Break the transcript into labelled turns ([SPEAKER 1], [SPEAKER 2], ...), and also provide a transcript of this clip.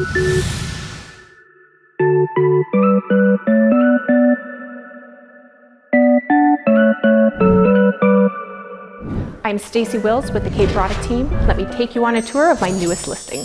[SPEAKER 1] I'm Stacey Wills with the Cape product team. Let me take you on a tour of my newest listing.